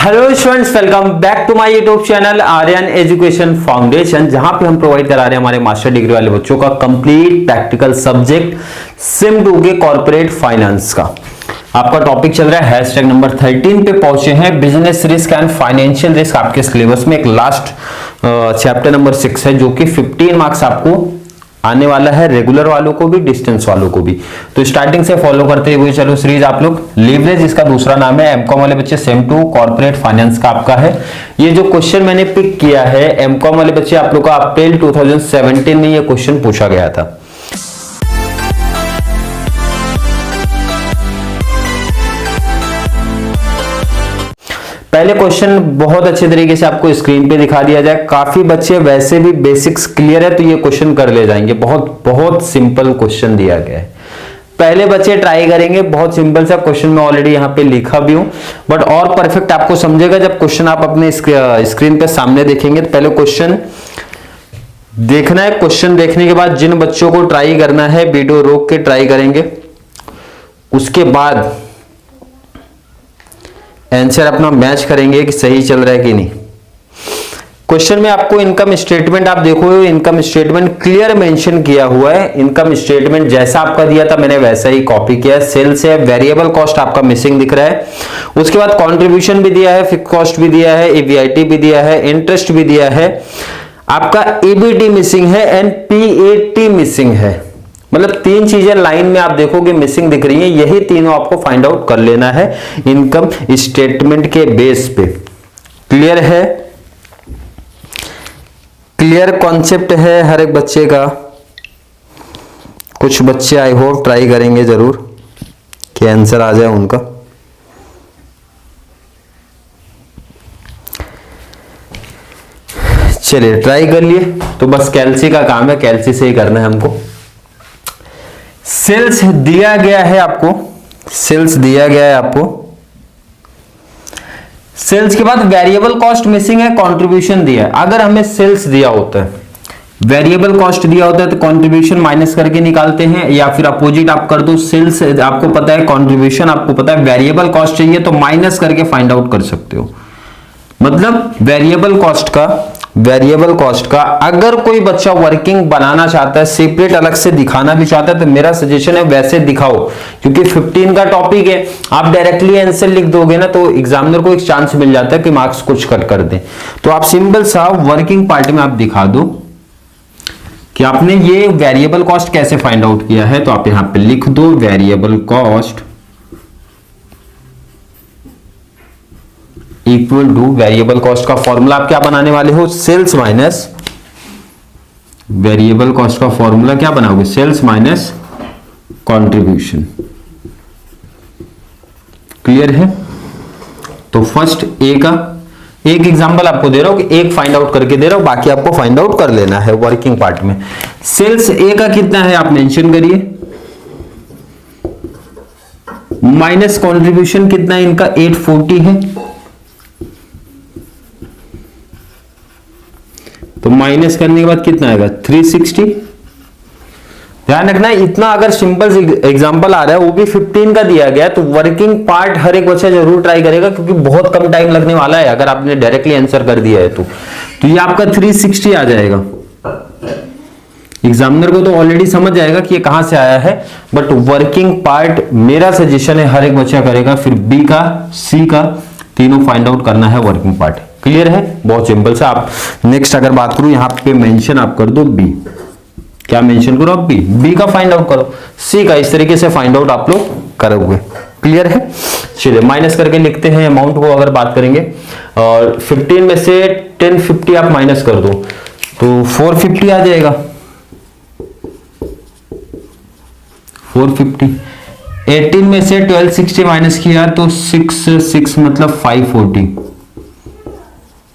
Hello students, welcome back to my YouTube channel Aryan Education Foundation, जहां पे हम provide करा रहे हैं हमारे मास्टर डिग्री वाले बच्चों का कंप्लीट प्रैक्टिकल सब्जेक्ट सिम 2 के कॉर्पोरेट फाइनेंस का। आपका टॉपिक चल रहा है हैशटैग नंबर 13 पे पहुंचे हैं, business risk and financial risk. आपके सिलेबस में एक लास्ट चैप्टर नंबर 6 है जो कि 15 मार्क्स आपको आने वाला है, रेगुलर वालों को भी, डिस्टेंस वालों को भी। तो स्टार्टिंग से फॉलो करते हुए चलो सीरीज आप लोग। लीवरेज इसका दूसरा नाम है। एमकॉम वाले बच्चे सेम 2 कॉर्पोरेट फाइनेंस का आपका है। ये जो क्वेश्चन मैंने पिक किया है एमकॉम वाले बच्चे, आप लोग का अप्रैल 2017 में ये क्वेश्चन पूछा गया था। पहले क्वेश्चन बहुत अच्छे तरीके से आपको स्क्रीन पे दिखा दिया जाए। काफी बच्चे वैसे भी बेसिक्स क्लियर है तो ये क्वेश्चन कर ले जाएंगे। बहुत बहुत सिंपल क्वेश्चन दिया गया है। पहले बच्चे ट्राई करेंगे, बहुत सिंपल सा क्वेश्चन मैं ऑलरेडी यहाँ पे लिखा भी हूं, बट और परफेक्ट आपको समझेगा जब क्वेश्चन आप अपने स्क्रीन पे सामने देखेंगे। तो पहले क्वेश्चन देखना है। क्वेश्चन देखने के बाद जिन बच्चों को ट्राई करना है वीडियो रोक के ट्राई करेंगे, उसके बाद आंसर अपना मैच करेंगे कि सही चल रहा है कि नहीं। क्वेश्चन में आपको इनकम स्टेटमेंट आप देखो, इनकम स्टेटमेंट क्लियर मेंशन किया हुआ है। इनकम स्टेटमेंट जैसा आपका दिया था मैंने वैसा ही कॉपी किया है। सेल्स है, वेरिएबल कॉस्ट आपका मिसिंग दिख रहा है। उसके बाद कंट्रीब्यूशन भी दिया है, फिक्स कॉस्ट भी दिया है, ईबीआईटी भी दिया है, इंटरेस्ट भी दिया है, आपका ईबीटी मिसिंग है एंड पीएटी मिसिंग है। मतलब 3 चीजें लाइन में आप देखोगे मिसिंग दिख रही हैं। यही तीनों आपको फाइंड आउट कर लेना है इनकम स्टेटमेंट के बेस पे। क्लियर है? क्लियर कॉन्सेप्ट है हर एक बच्चे का। कुछ बच्चे आई होप ट्राई करेंगे जरूर कि आंसर आ जाए उनका। चलिए ट्राई कर लिए। तो बस कैल्सी का काम है, कैल्सी से ही करना है हमको। सेल्स दिया गया है आपको, सेल्स दिया गया है आपको। सेल्स के बाद वेरिएबल कॉस्ट मिसिंग है, कंट्रीब्यूशन दिया है। अगर हमें सेल्स दिया होता है, वेरिएबल कॉस्ट दिया होता है तो कंट्रीब्यूशन माइनस करके निकालते हैं, या फिर अपोजिट आप कर दो। सेल्स आपको पता है, कंट्रीब्यूशन आपको पता है, वेरिएबल कॉस्ट चाहिए तो माइनस करके फाइंड आउट कर सकते हो। मतलब वेरिएबल कॉस्ट का अगर कोई बच्चा वर्किंग बनाना चाहता है, सेपरेट अलग से दिखाना भी चाहता है, तो मेरा सजेशन है वैसे दिखाओ, क्योंकि 15 का टॉपिक है। आप डायरेक्टली आंसर लिख दोगे ना तो एग्जामिनर को एक चांस मिल जाता है कि मार्क्स कुछ कट कर दे। तो आप सिंपल सा वर्किंग पार्ट में आप दिखा दो कि आपने ये वेरिएबल कॉस्ट कैसे फाइंड आउट किया है। तो आप यहां पे लिख दो variable cost equal to, variable cost का फॉर्मूला आप क्या बनाने वाले हो, सेल्स माइनस, वेरिएबल कॉस्ट का फॉर्मूला क्या बनाओगे, सेल्स माइनस कंट्रीब्यूशन। क्लियर है? तो फर्स्ट ए का एक एग्जांपल आपको दे रहा हूं कि एक फाइंड आउट करके दे रहा हूं, बाकी आपको फाइंड आउट कर लेना है वर्किंग पार्ट में। सेल्स ए का कितना है आप मेंशन करिए, माइनस कंट्रीब्यूशन कितना है इनका 840 है, तो माइनस करने के बाद कितना आएगा 360। ध्यान रखना इतना अगर सिंपल एग्जांपल आ रहा है वो भी 15 का दिया गया, तो वर्किंग पार्ट हर एक बच्चा जरूर ट्राई करेगा, क्योंकि बहुत कम टाइम लगने वाला है अगर आपने डायरेक्टली आंसर कर दिया है तो ये आपका 360 आ जाएगा। एग्जामिनर को तो ऑलरेडी समझ जाएगा कि ये कहां से आया है, बट वर्किंग पार्ट मेरा सजेशन है हर एक बच्चा करेगा। फिर बी का, सी का, तीनों फाइंड आउट करना है वर्किंग पार्ट। क्लियर है? बहुत सिंपल सा। आप नेक्स्ट अगर बात करूं यहां पे मेंशन आप कर दो बी। क्या मेंशन करो आप? बी का फाइंड आउट करो, सी का इस तरीके से फाइंड आउट आप लोग करोगे। क्लियर है? चलिए माइनस करके लिखते हैं अमाउंट को। अगर बात करेंगे और 15 में से 1050 आप माइनस कर दो तो 450 आ जाएगा। 450 18 में से 1260 माइनस किया तो 6 मतलब 540।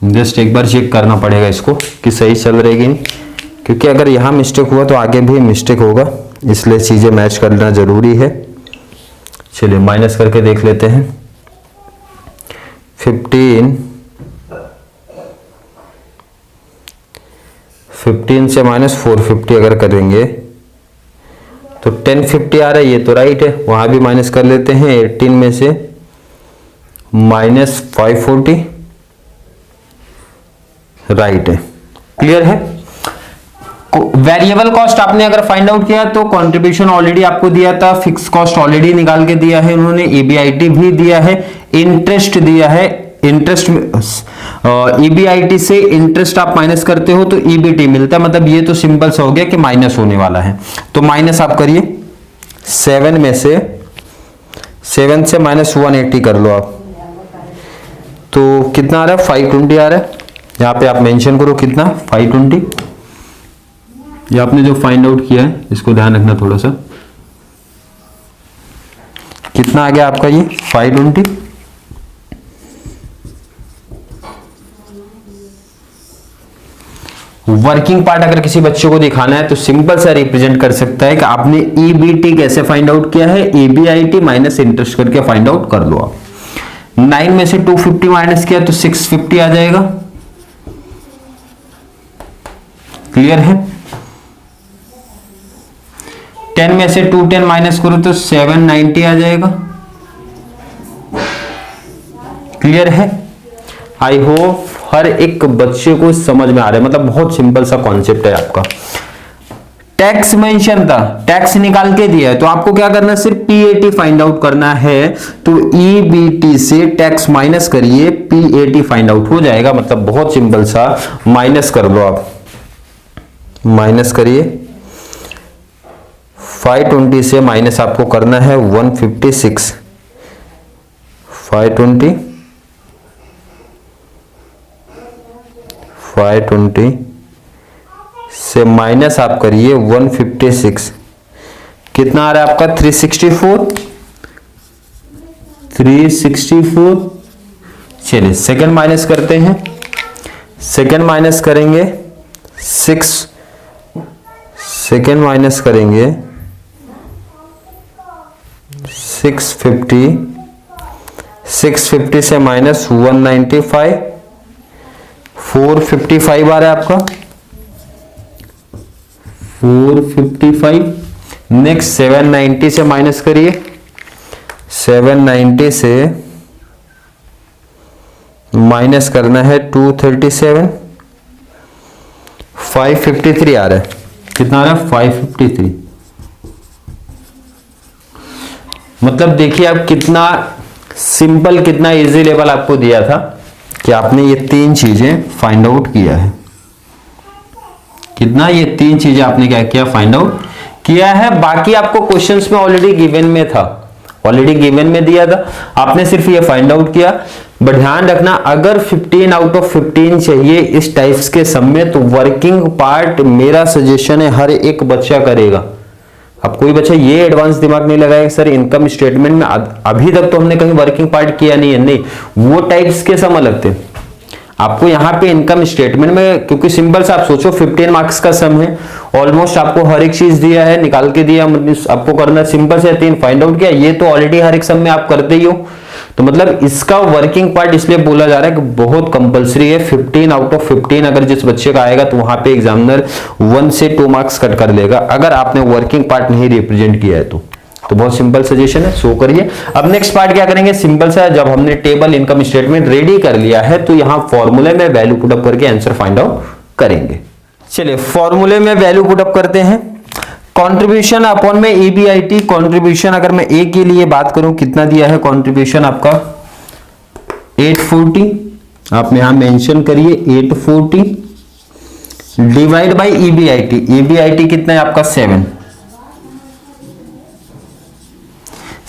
जस्ट एक बार चेक करना पड़ेगा इसको कि सही चल रहेगी नहीं, क्योंकि अगर यहां मिस्टेक हुआ तो आगे भी मिस्टेक होगा, इसलिए चीजें मैच करना जरूरी है। चलिए माइनस करके देख लेते हैं। 15 से माइनस 450 अगर करेंगे तो 1050 आ रहा है, ये तो राइट है, वहां भी माइनस कर लेते हैं। 18 में से -540 राइट है। क्लियर है। वेरिएबल कॉस्ट आपने अगर फाइंड आउट किया तो कंट्रीब्यूशन ऑलरेडी आपको दिया था, फिक्स कॉस्ट ऑलरेडी निकाल के दिया है उन्होंने, ईबीआईटी भी दिया है, इंटरेस्ट दिया है। इंटरेस्ट ईबीआईटी से इंटरेस्ट आप माइनस करते हो तो ईबीटी मिलता है, मतलब ये तो सिंपल सा हो गया कि माइनस होने वाला है। तो माइनस आप करिए 7 में से 7 से -180 कर लो आप, तो कितना आ रहा है 520 आ रहा है। यहाँ पे आप मेंशन करो कितना 520। ये आपने जो फाइंड आउट किया है इसको ध्यान रखना थोड़ा सा, कितना आ गया आपका ये 520। वर्किंग पार्ट अगर किसी बच्चे को दिखाना है तो सिंपल सा रिप्रेजेंट कर सकता है कि आपने ईबीटी कैसे फाइंड आउट किया है, ईबीआईटी माइनस इंटरेस्ट करके फाइंड आउट कर लो आप। 9 में से 250 माइनस किया तो 650 आ जाएगा। क्लियर है। 10 में से 210 माइनस करो तो 790 आ जाएगा। क्लियर है। आई होप हर एक बच्चे को समझ में आ रहा है, मतलब बहुत सिंपल सा कॉन्सेप्ट है आपका। टैक्स मेंशन था, टैक्स निकाल के दिया है तो आपको क्या करना है, सिर्फ पीएटी फाइंड आउट करना है। तो ईबीटी से टैक्स माइनस करिए, पीएटी फाइंड आउट हो जाएगा, मतलब बहुत सिंपल सा। माइनस कर लो आप, माइनस करिए। 520 से माइनस आपको करना है 156। 520 से माइनस आप करिए 156, कितना आ रहा है आपका 364। चलिए सेकंड माइनस करते हैं। सेकंड माइनस करेंगे 6, सेकंड माइनस करेंगे 650, 650 से माइनस 195, 455 आ रहा है आपका 455। नेक्स्ट 790 से माइनस करिए, 790 से माइनस करना है 237, 553 आ रहा है। कितना आ रहा है 553। मतलब देखिए आप कितना सिंपल, कितना इजी लेवल आपको दिया था कि आपने ये 3 चीजें फाइंड आउट किया है। कितना, ये 3 चीजें आपने क्या किया, फाइंड आउट किया है। बाकी आपको क्वेश्चंस में ऑलरेडी गिवन में था, ऑलरेडी गिवन में दिया था, आपने सिर्फ ये फाइंड आउट किया। बट ध्यान रखना, अगर 15 आउट ऑफ 15 चाहिए इस टाइप्स के सम में तो वर्किंग पार्ट मेरा सजेशन है हर एक बच्चा करेगा। अब कोई बच्चा ये एडवांस दिमाग नहीं लगाएगा सर इनकम स्टेटमेंट में अभी तक तो हमने कहीं वर्किंग पार्ट किया नहीं है, नहीं, वो टाइप्स के सम अलग थे। आपको यहाँ पे इनकम स्टेटमेंट में, क्योंकि सिंपल सा आप सोचो 15 मार्क्स का सम है, ऑलमोस्ट आपको हर एक चीज दिया है, निकाल के दिया, मतलब आपको करना सिंपल से 3 फाइंड आउट किया, ये तो ऑलरेडी हर एक सम में आप करते ही हो। तो मतलब इसका वर्किंग पार्ट इसलिए बोला जा रहा है कि बहुत कंपलसरी है। 15 आउट ऑफ 15 अगर जिस बच्चे का आएगा तो वहां पे एग्जामिनर 1 से 2 मार्क्स कट कर लेगा अगर आपने वर्किंग पार्ट नहीं रिप्रेजेंट किया है तो बहुत सिंपल सजेशन है, सो करिए। अब नेक्स्ट पार्ट क्या करेंगे, सिंपल सा, जब हमने टेबल इनकम स्टेटमेंट रेडी कर लिया है तो यहां फॉर्मूले में वैल्यू पुटअप करके आंसर फाइंड आउट करेंगे। चलिए फॉर्मूले में वैल्यू पुटअप करते हैं। कंट्रीब्यूशन अपॉन में ईबीआईटी, कंट्रीब्यूशन अगर मैं ए के लिए बात करूं कितना दिया है कंट्रीब्यूशन आपका 840, आप यहां मेंशन करिए 840 डिवाइड बाय ईबीआईटी, ईबीआईटी कितना है आपका 7,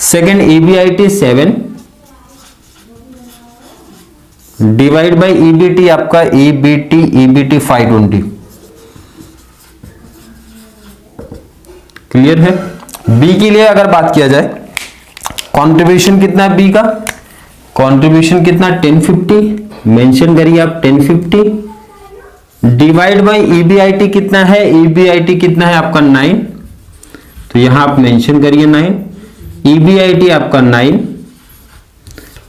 second EBIT 7 divide by EBT, आपका ईबीटी 520। क्लियर है। बी के लिए अगर बात किया जाए कंट्रीब्यूशन कितना है बी का, कंट्रीब्यूशन कितना 1050, मेंशन करिए आप 1050 डिवाइड बाय ईबीआईटी कितना है, ईबीआईटी कितना है आपका 9, तो यहां आप मेंशन करिए 9, ईबीआईटी आपका 9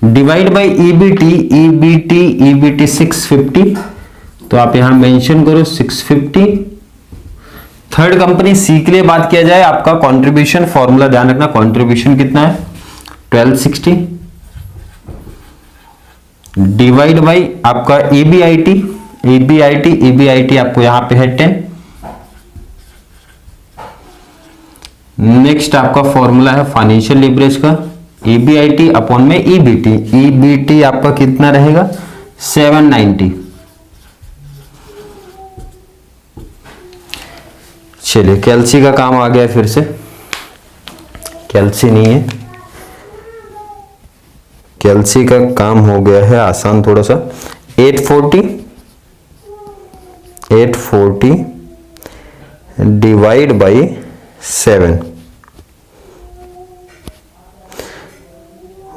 डिवाइड बाय ईबीटी 650, तो आप यहां मेंशन करो 650। थर्ड कंपनी सी के लिए बात किया जाए, आपका कंट्रीब्यूशन फॉर्मूला ध्यान रखना, कंट्रीब्यूशन कितना है 1260 डिवाइड बाई आपका EBIT आपको यहां पे है 10। नेक्स्ट आपका फॉर्मूला है फाइनेंशियल लीवरेज का, EBIT अपॉन में EBT आपका कितना रहेगा 790। चलिए कैल्सी का काम आ गया, फिर से कैल्सी नहीं है, कैल्सी का काम हो गया है आसान थोड़ा सा। 840 डिवाइड बाई 7,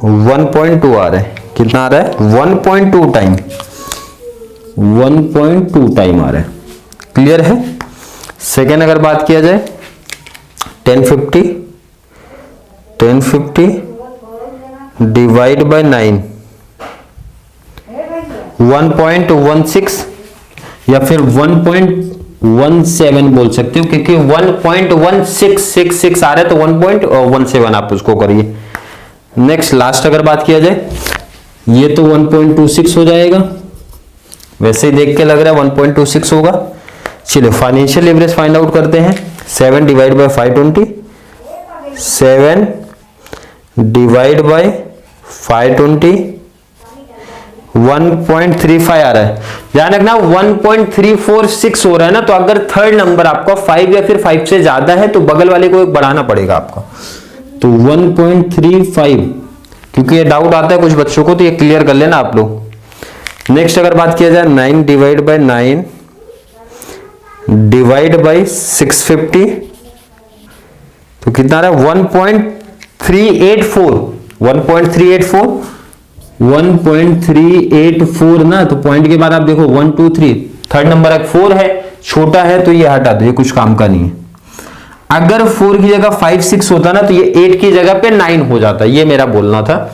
1.2 आ रहा है। कितना आ रहा है 1.2 टाइम, 1.2 टाइम आ रहा है। क्लियर है। सेकेंड अगर बात किया जाए 1050 डिवाइड बाय 9, 1.16 या फिर 1.17 बोल सकते हो, क्योंकि 1.1666 आ रहा है तो 1.17 आप उसको करिए। नेक्स्ट लास्ट अगर बात किया जाए, ये तो 1.26 हो जाएगा, वैसे ही देख के लग रहा है 1.26 होगा। चलिए फाइनेंशियल लीवरेज फाइंड आउट करते हैं। 7 डिवाइड बाय 520, 7 डिवाइड बाय 520, 1.35 आ रहा है। ध्यान रखना 1.346 हो रहा है ना, तो अगर थर्ड नंबर आपका 5 या फिर 5 से ज्यादा है तो बगल वाले को एक बढ़ाना पड़ेगा आपका, तो 1.35, क्योंकि ये डाउट आता है कुछ बच्चों को, तो ये क्लियर कर लेना आप लोग। नेक्स्ट अगर बात किया जाए 9 डिवाइड बाय 9 डिवाइड बाय 650, तो कितना आ रहा है 1.384 ना, तो पॉइंट के बाद आप देखो 1 2 3, थर्ड नंबर है 4 है, छोटा है तो ये हटा दो, ये कुछ काम का नहीं है। अगर 4 की जगह 5 6 होता ना तो ये 8 की जगह पे 9 हो जाता, ये मेरा बोलना था।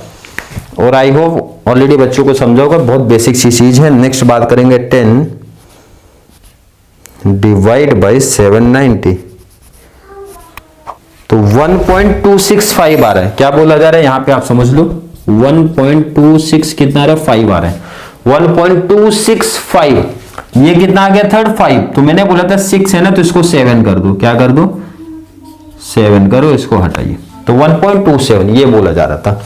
और आई होप ऑलरेडी बच्चों को समझा होगा, बहुत बेसिक सी चीज है। नेक्स्ट बात करेंगे 10 डिवाइड बाई 790, तो 1.265 आ रहा है। क्या बोला जा रहा है यहां पे आप समझ लो, 1.26 कितना आ रहा है 5 आ रहा है, 1.265। ये कितना आ गया थर्ड 5, तो मैंने बोला था 6 है ना, तो इसको 7 कर दो। क्या कर दो 7 करो, इसको हटाइए, तो 1.27 ये बोला जा रहा था।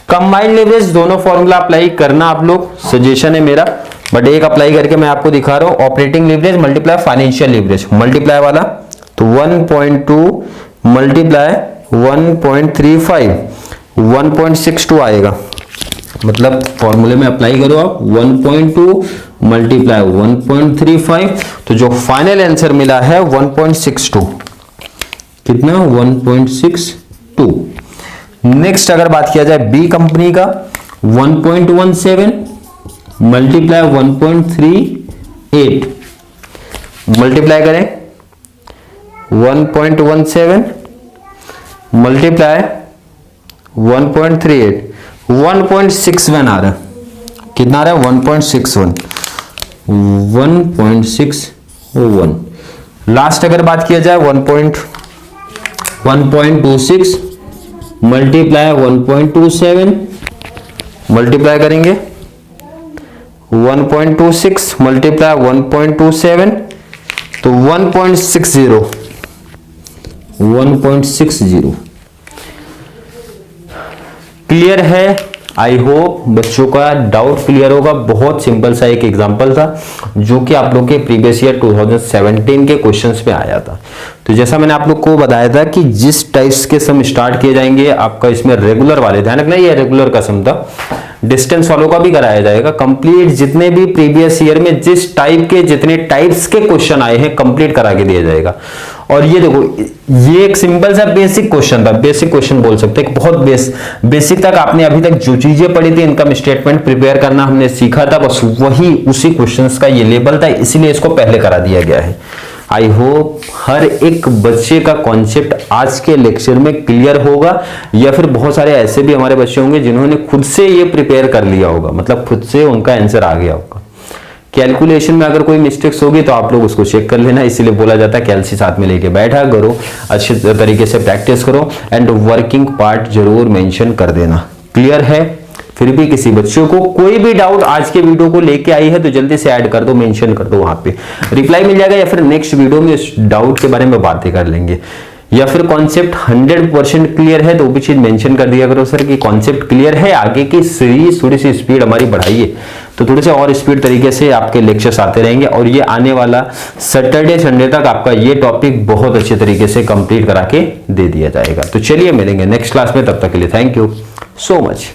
कंबाइंड लीवरेज दोनों फॉर्मूला अप्लाई करना आप लोग, सजेशन है मेरा, बट एक अप्लाई करके मैं आपको दिखा रहा हूं। Operating leverage multiply financial leverage, multiply वाला तो 1.2 मल्टीप्लाई 1.35, 1.62 आएगा। मतलब फॉर्मूले में अप्लाई करो आप, 1.2 मल्टीप्लाई 1.35, तो जो फाइनल आंसर मिला है 1.62, कितना 1.62। नेक्स्ट अगर बात किया जाए बी कंपनी का, 1.17 मल्टीप्लाई 1.38, मल्टीप्लाई करें 1.17 मल्टीप्लाई 1.38, 1.61 आ रहा है। कितना आ रहा है 1.61, 1.61। लास्ट अगर बात किया जाए 1.26 मल्टीप्लाई 1.27, मल्टीप्लाई करेंगे 1.26 मल्टीप्लाई 1.27, तो 1.60, 1.60। क्लियर है। आई होप बच्चों का डाउट क्लियर होगा। बहुत सिंपल सा एक एग्जांपल था जो कि आप लोग के प्रीवियस ईयर 2017 के क्वेश्चंस में आया था। तो जैसा मैंने आप लोग को बताया था कि जिस टाइप्स के सम स्टार्ट किए जाएंगे, आपका इसमें रेगुलर वाले, ध्यान रखना ये रेगुलर का सम था, डिस्टेंस वालों का भी कराया जाएगा कंप्लीट। जितने भी प्रीवियस ईयर में जिस टाइप के जितने टाइप्स के क्वेश्चन आए हैं कंप्लीट करा के दिया जाएगा। और ये देखो, ये एक सिंपल सा बेसिक क्वेश्चन था, बेसिक क्वेश्चन बोल सकते हैं, बहुत बेसिक तक आपने अभी तक जो चीजें पढ़ी थी, इनकम स्टेटमेंट प्रिपेयर करना हमने सीखा था, बस वही उसी क्वेश्चंस का ये लेवल था, इसीलिए इसको पहले करा दिया गया है। आई होप हर एक बच्चे का कॉन्सेप्ट आज के लेक्चर में क्लियर होगा, या फिर बहुत सारे ऐसे भी हमारे बच्चे होंगे जिन्होंने खुद से ये प्रिपेयर कर लिया होगा, मतलब खुद से उनका आंसर आ गया होगा। कैलकुलेशन में अगर कोई मिस्टेक्स होगी तो आप लोग उसको चेक कर लेना, इसीलिए बोला जाता है कैलसी साथ में लेके बैठा करो, अच्छे तरीके से प्रैक्टिस करो, एंड वर्किंग पार्ट जरूर मेंशन कर देना। क्लियर है। फिर भी किसी बच्चों को कोई भी डाउट आज के वीडियो को लेके आई है तो जल्दी से ऐड कर दो, मेंशन कर दो, वहां पे रिप्लाई मिल जाएगा, या फिर नेक्स्ट वीडियो में इस डाउट के बारे में बातें कर लेंगे। या फिर कॉन्सेप्ट 100% क्लियर है तो वो भी चीज मेंशन कर दिया करो सर कि कॉन्सेप्ट क्लियर है, आगे की सीरीज थोड़ी सी स्पीड हमारी बढ़ाइए, तो थोड़े से और स्पीड तरीके से आपके लेक्चर्स आते रहेंगे। और ये आने वाला सैटरडे संडे तक आपका ये टॉपिक बहुत अच्छे तरीके से कंप्लीट करा के दे दिया जाएगा। तो चलिए मिलेंगे नेक्स्ट क्लास में, तब तक के लिए थैंक यू सो मच।